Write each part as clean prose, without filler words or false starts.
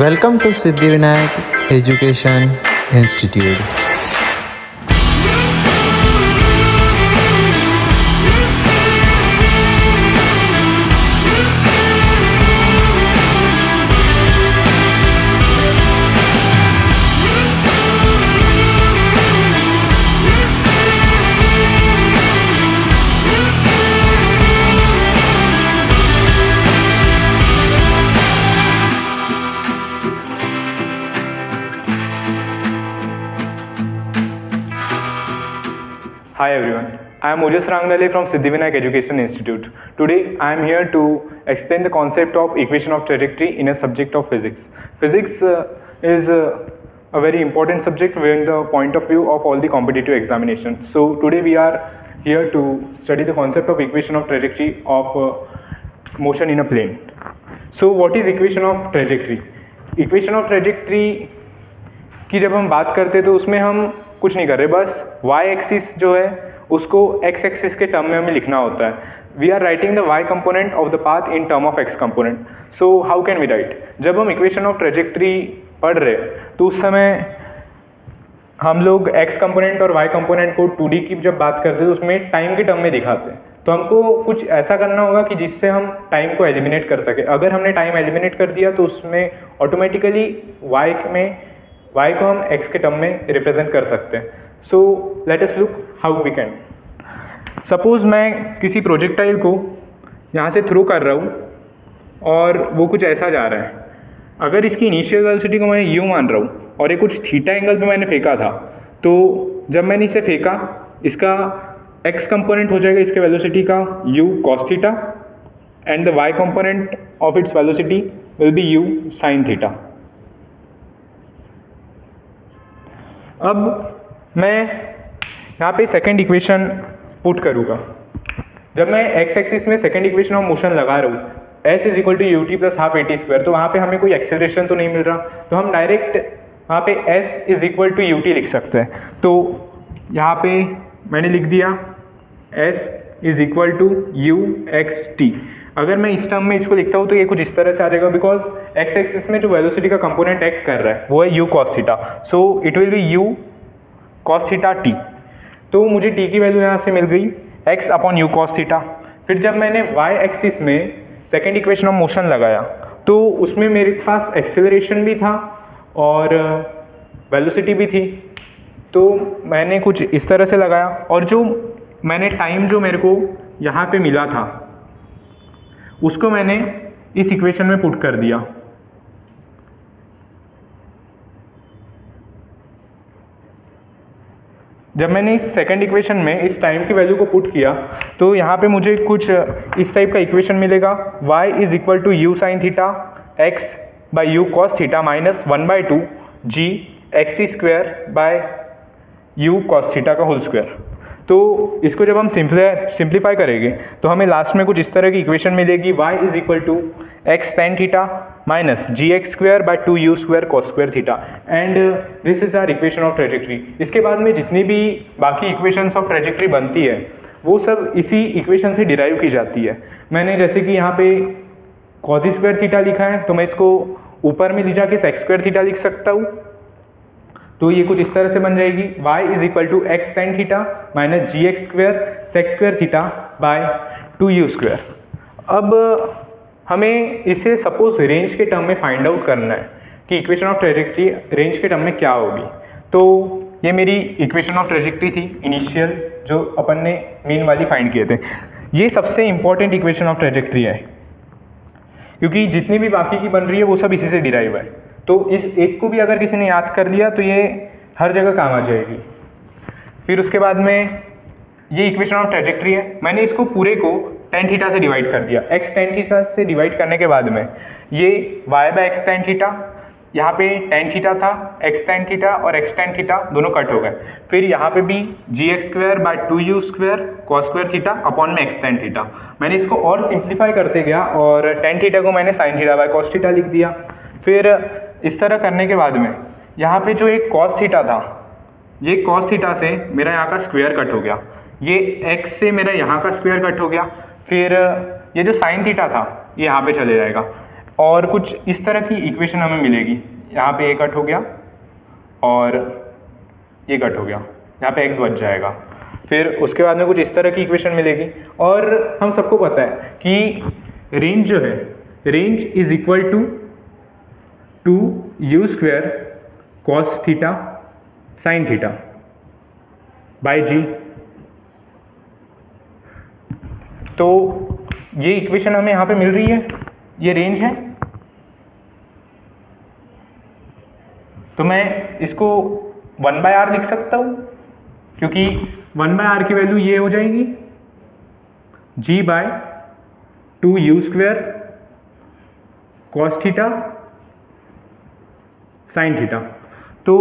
Welcome to Siddhivinayak Education Institute. Hi everyone, I am Ojas Rangnale from Siddhivinayak Education Institute. Today I am here to explain the concept of equation of trajectory in a subject of physics. Physics is a very important subject from the point of view of all the competitive examinations. So today we are here to study the concept of equation of trajectory of motion in a plane. So what is equation of trajectory? Equation of trajectory की जब हम बात करते हैं तो उसमें हम कुछ नहीं कर रहे, बस y एक्सिस जो है उसको x एक्सिस के टर्म में हमें लिखना होता है. We are writing the y component of the path in term of x component. So how can we write? जब हम इक्वेशन ऑफ ट्रेजेक्ट्री पढ़ रहे तो उस समय हम लोग x कंपोनेंट और y कंपोनेंट को 2D की जब बात करते हैं तो उसमें टाइम के टर्म में दिखाते हैं. तो हमको कुछ ऐसा करना होगा कि जिससे हम टाइम को एलिमिनेट कर सके. अगर हमने टाइम एलिमिनेट कर दिया तो उसमें ऑटोमेटिकली y को हम x के टर्म में रिप्रेजेंट कर सकते हैं. So let us look how we can. Suppose मैं किसी प्रोजेक्टाइल को यहाँ से थ्रो कर रहा हूँ और वो कुछ ऐसा जा रहा है. अगर इसकी इनिशियल वेलोसिटी को मैं u मान रहा हूँ और ये कुछ थीटा एंगल पे मैंने फेंका था, तो जब मैंने इसे फेंका इसका x कंपोनेंट हो जाएगा इसके वेलोसिटी का u cos theta and the y component of its velocity will be u sin theta. अब मैं यहाँ पे सेकेंड इक्वेशन पुट करूँगा. जब मैं x एक्सिस में सेकेंड इक्वेशन ऑफ मोशन लगा रहा हूँ s is equal to u t plus half a t square, तो वहाँ पे हमें कोई एक्सेलरेशन तो नहीं मिल रहा, तो हम डायरेक्ट वहाँ पे s is equal to u t लिख सकते हैं. तो यहाँ पे मैंने लिख दिया s is equal to u x t. अगर मैं इस टर्म में इसको लिखता हूँ तो ये कुछ इस तरह से आ जाएगा, बिकॉज x एक्सिस में जो वेलोसिटी का कंपोनेंट एक्ट कर रहा है वो है u cos theta. So it will be u cos theta t. तो मुझे t की वैल्यू यहाँ से मिल गई x upon u cos theta. फिर जब मैंने y एक्सिस में सेकेंड इक्वेशन ऑफ मोशन लगाया तो उसमें मेरे पास एक्सेलरेशन भी था और वेलोसिटी भी थी. तो मैंने कुछ इस तरह से लगाया और जो मैंने टाइम जो मेरे को यहाँ पे मिला था उसको मैंने इस इक्वेशन में पुट कर दिया. जब मैंने इस सेकंड इक्वेशन में इस टाइम की वैल्यू को पुट किया तो यहाँ पे मुझे कुछ इस टाइप का इक्वेशन मिलेगा. y is equal to u sine theta x by u cos theta minus 1/2 g x square by u cos theta का होल स्क्वायर. तो इसको जब हम सिंप्लीफाई करेंगे तो हमें लास्ट में कुछ इस तरह की इक्वेशन मिलेगी. y is equal to x tan theta minus g x square by 2u square cos square theta. And this is our equation of trajectory. इसके बाद में जितनी भी बाकी इक्वेशंस ऑफ ट्रेजेक्ट्री बनती है वो सब इसी इक्वेशन से डिराइव की जाती है. मैंने जैसे कि यहाँ पे कॉस स्क्वायर थीटा लिखा है तो मैं इसको ऊपर में ले जाके सेक्स स्क्वायर थीटा लिख सकता हूँ. तो ये कुछ इस तरह से बन जाएगी y is equal to x tan theta minus g x square sec square theta by 2u square. अब हमें इसे सपोज रेंज के टर्म में फाइंड आउट करना है कि इक्वेशन ऑफ ट्रेजेक्ट्री रेंज के टर्म में क्या होगी. तो ये मेरी इक्वेशन ऑफ ट्रेजेक्ट्री थी इनिशियल जो अपन ने मीन वाली फाइंड किए थे. ये सबसे इंपॉर्टेंट इक्वेशन ऑफ ट्रेजेक्ट्री है क्योंकि जितनी भी बाकी की बन रही है वो सब इसी से डिराइव है. तो इस एक को भी अगर किसी ने याद कर लिया तो ये हर जगह काम आ जाएगी. फिर उसके बाद में ये इक्वेशन ऑफ ट्रेजेक्ट्री है. मैंने इसको पूरे को टेन थीटा से डिवाइड कर दिया. x टेन थीटा से डिवाइड करने के बाद में ये y by x tan theta, यहाँ पे टेन थीटा था, x टेन थीटा और x टेन थीटा दोनों कट हो गए. फिर यहाँ पे भी g x square by 2u square cos square theta upon में x टेन थीटा. मैंने इसको और सिंप्लीफाई करते गया और टेन थीटा को मैंने sign theta by cos theta लिख दिया. फिर इस तरह करने के बाद में यहाँ पे जो एक कॉस थीटा था ये कॉस थीटा से मेरा यहाँ का स्क्वायर कट हो गया, ये x से मेरा यहाँ का स्क्वायर कट हो गया. फिर ये जो साइन थीटा था ये यहाँ पे चले जाएगा और कुछ इस तरह की इक्वेशन हमें मिलेगी। यहाँ पे ये कट हो गया और ये कट हो गया, यहाँ पे x बच जाएगा। फिर उसके बाद में कुछ इस तरह की इक्वेशन मिलेगी। और हम सबको पता है कि रेंज जो है, range is equal to u square cos theta sine theta by g. तो ये इक्वेशन हमें यहाँ पे मिल रही है, ये रेंज है। तो मैं इसको 1/r लिख सकता हूँ, क्योंकि 1/r की वैल्यू ये हो जाएगी g/2 you square cos theta sine theta. तो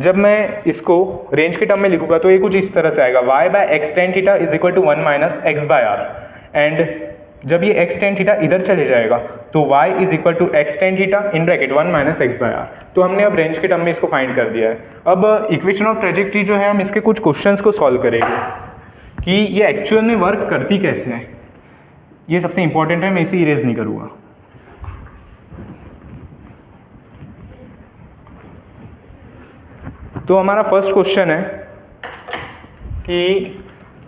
जब मैं इसको रेंज के टर्म में लिखूंगा तो ये कुछ इस तरह से आएगा, y/x tan theta is equal to 1 minus x/r। एंड जब ये x tan थीटा इधर चले जाएगा तो y is equal to x tan theta in bracket 1 minus x/r। तो हमने अब रेंज के टर्म में इसको फाइंड कर दिया है। अब इक्वेशन ऑफ ट्रेजेक्ट्री जो है, हम इसके कुछ क्वेश्चंस को सॉल्व करेंगे कि ये एक्चुअल में वर्क करती कैसे है। ये सबसे इंपॉर्टेंट है, मैं इसे इरेज नहीं करूँगा। तो हमारा फर्स्ट क्वेश्चन है कि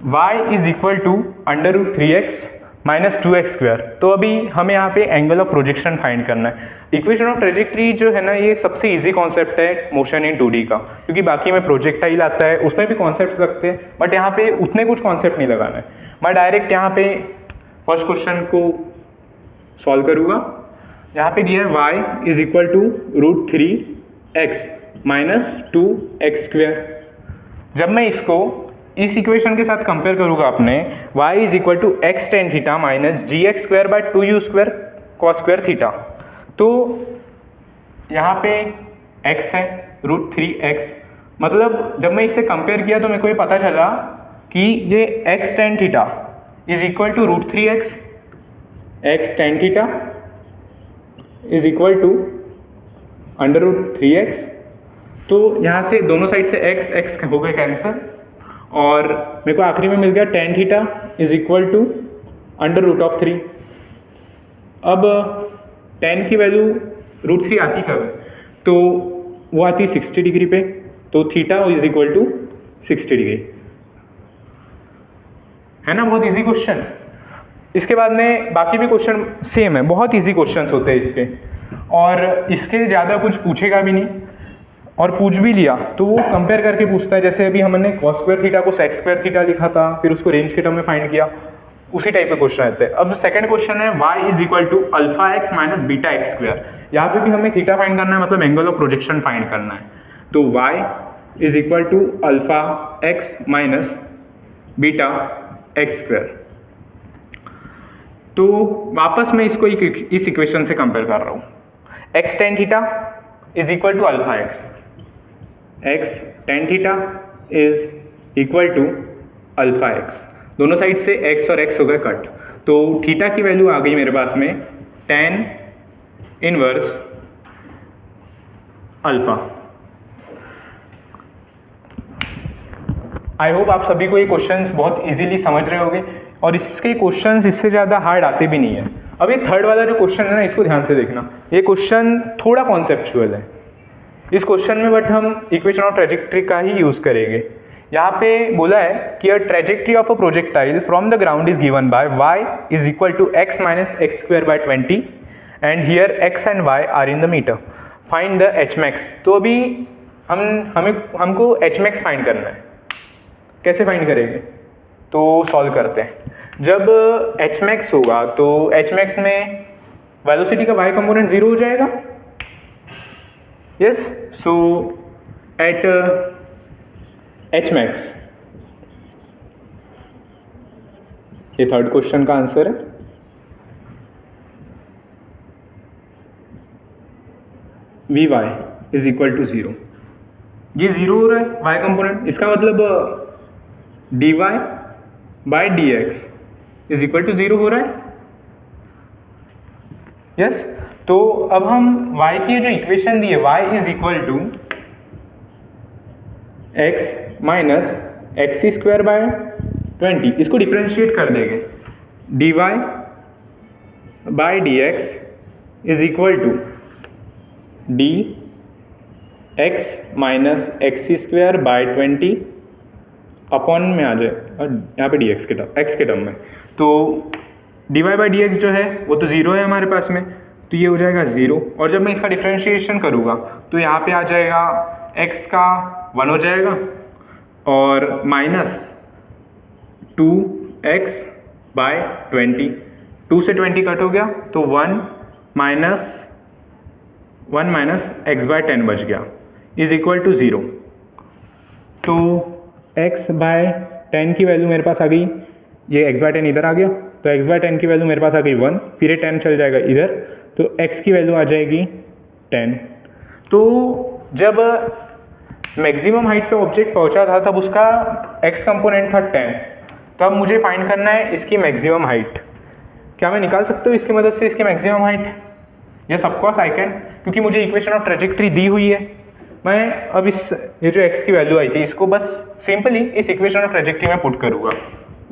y is equal to √3x minus 2x square. तो अभी हमें यहाँ पे एंगल ऑफ प्रोजेक्शन फाइंड करना है। इक्वेशन ऑफ ट्रेजेक्ट्री जो है ना, ये सबसे इजी कॉन्सेप्ट है मोशन इन 2D का, क्योंकि बाकी में प्रोजेक्टाइल आता है, उसमें भी कॉन्सेप्ट लगते हैं, बट यहाँ पे उतने कुछ कॉन्सेप्ट नहीं लगाना है। मैं डायरेक्ट यहाँ पे फर्स्ट क्वेश्चन को सॉल्व करूँगा। यहाँ पे दिया है y is equal to √3x minus 2x square. जब मैं इसको इस इक्वेशन के साथ कंपेयर करूँगा अपने, y is equal to x tan theta minus gx square by 2u square cos square theta. तो यहाँ पे x है √3x, मतलब जब मैं इससे कंपेयर किया तो मेरे को ये पता चला कि ये x tan theta is equal to √3x, x tan theta is equal to √3x। तो यहाँ से दोनों साइड से x हो गए कैंसिल, और मेरे को आखिरी में मिल गया tan theta is equal to √3। अब tan की वैल्यू √3 आती कब है, तो वो आती 60 डिग्री पे, तो theta is equal to 60 degree, है ना। बहुत इजी क्वेश्चन। इसके बाद में बाकी भी क्वेश्चन सेम है, बहुत इजी क्वेश्चंस होते हैं इसके, और इसके ज़्यादा कुछ पूछेगा भी नहीं, और पूछ भी लिया तो वो कंपेयर करके पूछता है। जैसे अभी हमने कॉस स्क्वायर थीटा को सेक स्क्वायर थीटा लिखा था, फिर उसको रेंज के टर्म में फाइंड किया, उसी टाइप के क्वेश्चन रहते हैं। अब सेकंड क्वेश्चन है y is equal to α x minus beta x square. यहाँ पे भी हमें थीटा फाइंड करना है, मतलब एंगल ऑफ प्रोजेक्शन फाइंड करना है। तो y is equal to α x minus beta x square. तो वापस मैं इसको इस इक्वेशन से कंपेयर कर रहा हूँ। x tan theta is equal to α x tan theta is equal to α x। दोनों साइड से x और x हो गए कट, तो थीटा की वैल्यू आ गई मेरे पास में tan inverse alpha. I hope आप सभी को ये क्वेश्चंस बहुत इजीली समझ रहे होंगे, और इसके क्वेश्चंस इससे ज़्यादा हार्ड आते भी नहीं है। अब ये थर्ड वाला जो क्वेश्चन है ना, इसको ध्यान से देखना। ये क्वेश्चन थोड़ा कॉन्सेप्चुअल है इस क्वेश्चन में, बट हम इक्वेशन ऑफ ट्रेजेक्ट्री का ही यूज़ करेंगे। यहाँ पे बोला है कि a trajectory of a projectile from the ground is given by y is equal to x minus x square by 20 and here x and y are in the metre. Find the h max। तो अभी हमको h max find करना है। कैसे find करेंगे, तो solve करते हैं। जब h max होगा तो h max में वेलोसिटी का y कंपोनेंट 0 हो जाएगा। Yes, so at h max, ये थर्ड क्वेश्चन का आंसर है। vy is equal to 0। ये 0 हो रहा है y कंपोनेंट, इसका मतलब dy by dx is equal to 0 हो रहा है। यस, तो अब हम y की जो इक्वेशन दी है, y is equal to x minus x square by 20, इसको डिफ्रेंशिएट कर देंगे। dy by dx is equal to d x minus x square by 20 upon में आ जाए, और यहाँ पे डी एक्स के टर्म में, तो d y by d x जो है वो तो ज़ीरो है हमारे पास में, तो ये हो जाएगा ज़ीरो। और जब मैं इसका डिफ्रेंशिएशन करूँगा तो यहाँ पे आ जाएगा x का 1 हो जाएगा और माइनस 2x बाय 20, 2 से 20 कट हो गया तो 1 माइनस x बाय 10 बच गया इज इक्वल टू 0। तो x बाय 10 की वैल्यू मेरे पास आ गई, ये x बाय 10 इधर आ गया, तो x बाय 10 की वैल्यू मेरे पास आ गई 1, फिर ये 10 चल जाएगा इधर, तो x की वैल्यू आ जाएगी 10। तो जब मैक्सिमम हाइट पे ऑब्जेक्ट पहुंचा था तब उसका x कंपोनेंट था 10, तब मुझे फाइंड करना है इसकी मैक्सिमम हाइट। क्या मैं निकाल सकता हूँ इसकी मदद से इसकी maximum height? Yes of course I can, क्योंकि मुझे इक्वेशन ऑफ ट्रेजेक्ट्री दी हुई है। मैं अब ये जो x की वैल्यू आई थी इसको बस सिंपली इस इक्वेशन ऑफ ट्रेजेक्ट्री में पुट करूँगा,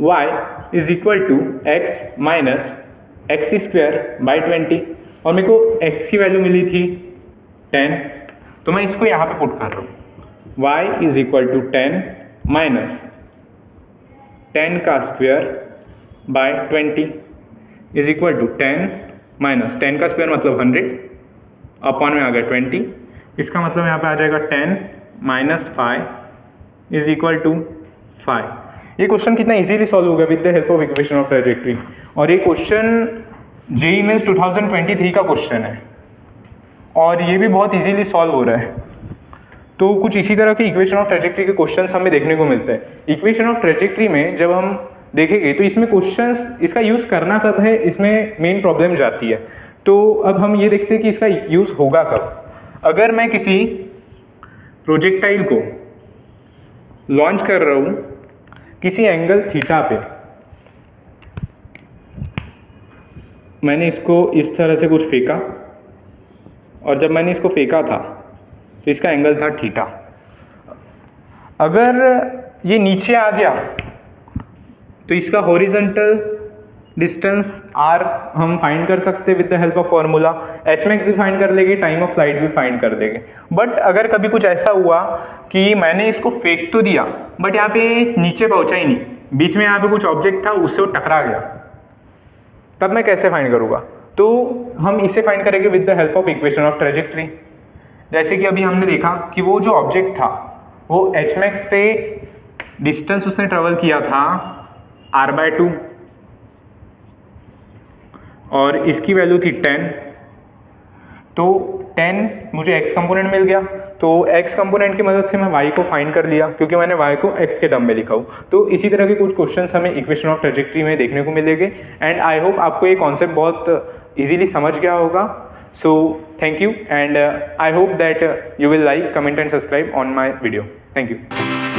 y is equal to x minus x square by 20, और मेरे को x की वैल्यू मिली थी 10, तो मैं इसको यहाँ पे पुट कर रहा हूँ। y is equal to 10 minus 10 का square by 20 is equal to 10 minus 10 का स्क्वायर मतलब 100 अपॉन में आ गया 20, इसका मतलब यहाँ पे आ जाएगा 10 माइनस 5 इज इक्वल टू 5। ये क्वेश्चन कितना इजीली सॉल्व हो गया with the help of equation of trajectory, और ये क्वेश्चन जेईई मेंस 2023 का क्वेश्चन है और ये भी बहुत इजीली सॉल्व हो रहा है। तो कुछ इसी तरह के इक्वेशन ऑफ ट्रेजेक्ट्री के क्वेश्चंस हमें देखने को मिलते हैं। इक्वेशन ऑफ ट्रेजेक्ट्री में जब हम देखेंगे तो इसमें क्वेश्चंस, इसका यूज़ करना कब है, इसमें मेन प्रॉब्लम जाती है। तो अब हम ये देखते हैं कि इसका यूज़ होगा कब। अगर मैं किसी प्रोजेक्टाइल को लॉन्च कर रहा हूँ किसी एंगल थीटा पे, मैंने इसको इस तरह से कुछ फेंका, और जब मैंने इसको फेंका था तो इसका एंगल था थीटा। अगर ये नीचे आ गया तो इसका हॉरिजॉन्टल डिस्टेंस r हम फाइंड कर सकते हैं with the help of formula, H max भी फाइंड कर लेंगे, टाइम ऑफ फ्लाइट भी फाइंड कर देंगे। बट अगर कभी कुछ ऐसा हुआ कि मैंने इसको फेंक तो दिया बट यहाँ पे नीचे पहुँचा ही नहीं, बीच में यहाँ पे कुछ ऑब्जेक्ट था उससे वो टकरा गया, तब मैं कैसे फाइंड करूँगा? तो हम इसे फाइंड करेंगे with the help of equation of trajectory. जैसे कि अभी हमने देखा कि वो जो ऑब्जेक्ट था वो एच मैक्स पे डिस्टेंस उसने ट्रेवल किया था r/2 और इसकी वैल्यू थी 10, तो 10 मुझे x कंपोनेंट मिल गया, तो x कंपोनेंट की मदद से मैं y को फाइंड कर लिया क्योंकि मैंने y को x के टर्म में लिखा हूँ। तो इसी तरह के कुछ क्वेश्चंस हमें इक्वेशन ऑफ ट्रेजेक्ट्री में देखने को मिलेंगे एंड आई होप आपको ये कॉन्सेप्ट बहुत इजीली समझ गया होगा। So thank you and I hope that you will like, comment and subscribe on my video. Thank you.